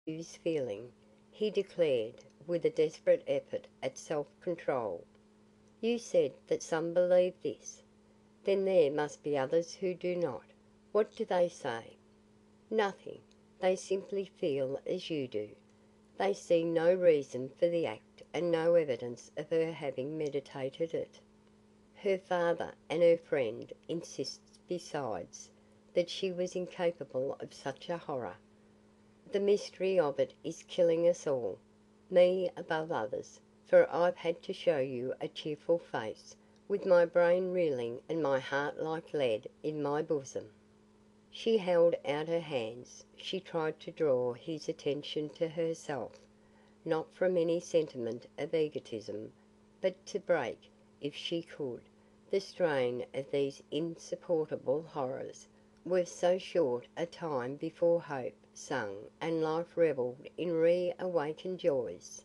confused feeling, he declared, with a desperate effort at self control. "You said that some believe this. Then there must be others who do not. What do they say?" "Nothing. They simply feel as you do. They see no reason for the act and no evidence of her having meditated it. Her father and her friend insists besides that she was incapable of such a horror. The mystery of it is killing us all, me above others, for I've had to show you a cheerful face, with my brain reeling and my heart like lead in my bosom." She held out her hands. She tried to draw his attention to herself, not from any sentiment of egotism, but to break, if she could, the strain of these insupportable horrors, with so short a time before hope sang and life revelled in reawakened joys.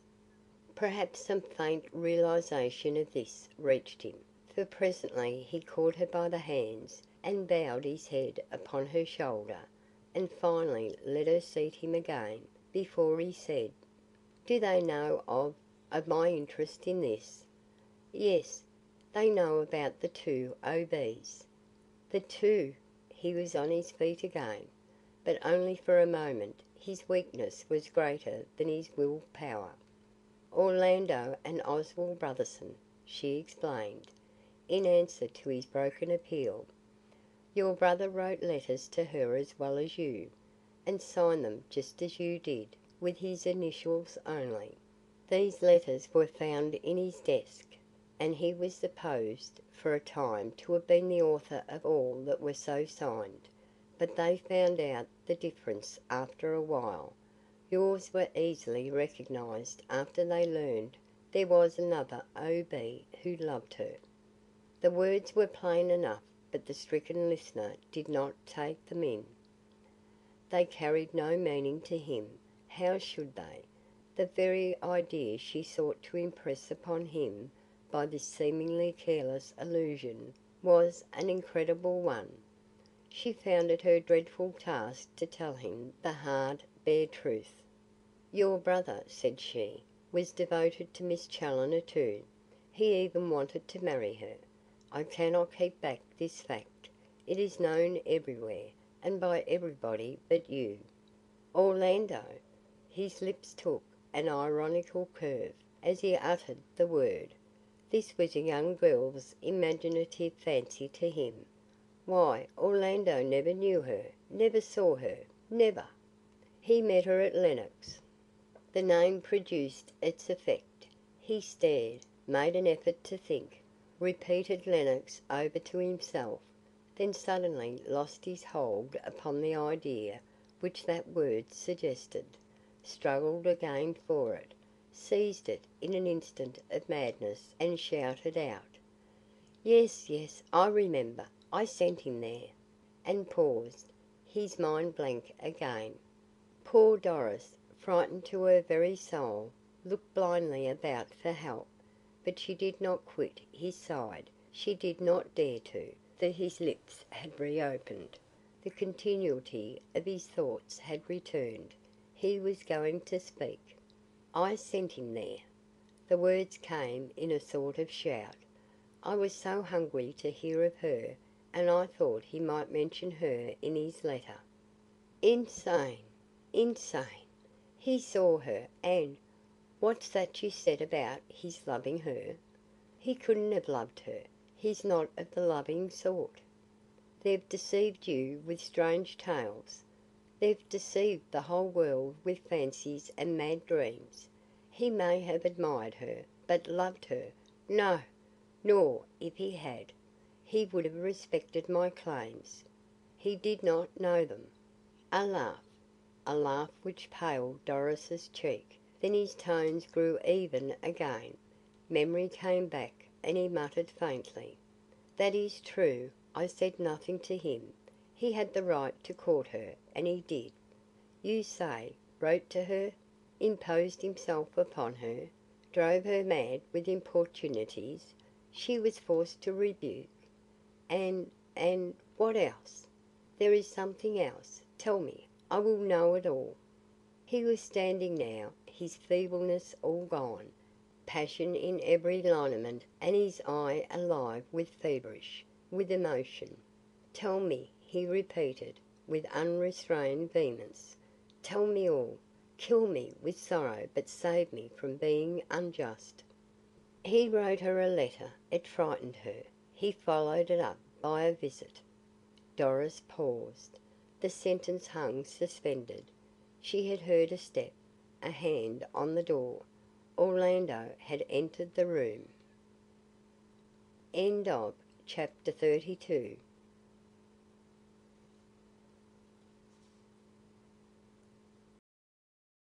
Perhaps some faint realization of this reached him, for presently he caught her by the hands and bowed his head upon her shoulder, and finally let her seat him again, before he said: "Do they know of my interest in this?" "Yes, they know about the two O.B.s." "The two!" He was on his feet again, but only for a moment. His weakness was greater than his will power. "Orlando and Oswald Brotherson," she explained, in answer to his broken appeal. "Your brother wrote letters to her as well as you, and signed them just as you did, with his initials only. These letters were found in his desk, and he was supposed for a time to have been the author of all that were so signed, but they found out the difference after a while. Yours were easily recognized after they learned there was another O.B. who loved her." The words were plain enough, but the stricken listener did not take them in. They carried no meaning to him. How should they? The very idea she sought to impress upon him by this seemingly careless allusion was an incredible one. She found it her dreadful task to tell him the hard, bare truth. "Your brother," said she, "was devoted to Miss Challoner too. He even wanted to marry her. I cannot keep back this fact. It is known everywhere, and by everybody but you." "Orlando!" His lips took an ironical curve as he uttered the word. This was a young girl's imaginative fancy to him. "Why, Orlando never knew her, never saw her, never." "He met her at Lennox." The name produced its effect. He stared, made an effort to think, repeated Lennox over to himself, then suddenly lost his hold upon the idea which that word suggested, struggled again for it, seized it in an instant of madness, and shouted out: "Yes, yes, I remember. I sent him there," and paused, his mind blank again. Poor Doris, frightened to her very soul, looked blindly about for help, but she did not quit his side. She did not dare to, for his lips had reopened. The continuity of his thoughts had returned. He was going to speak. "I sent him there." The words came in a sort of shout. "I was so hungry to hear of her, and I thought he might mention her in his letter." Insane! Insane! He saw her, and what's that you said about his loving her? He couldn't have loved her. He's not of the loving sort. They've deceived you with strange tales. They've deceived the whole world with fancies and mad dreams. He may have admired her, but loved her? No! Nor, if he had, he would have respected my claims. He did not know them. A laugh. A laugh which paled Doris's cheek. Then his tones grew even again. Memory came back, and he muttered faintly: "That is true. I said nothing to him. He had the right to court her, and he did. You say, wrote to her, imposed himself upon her, drove her mad with importunities. She was forced to rebuke. And what else? There is something else. Tell me. I will know it all." He was standing now, his feebleness all gone, passion in every lineament and his eye alive with emotion. "Tell me," he repeated, with unrestrained vehemence. "Tell me all. Kill me with sorrow but save me from being unjust." He wrote her a letter. It frightened her. He followed it up by a visit. Doris paused. The sentence hung suspended. She had heard a step, a hand on the door. Orlando had entered the room. Chapter 32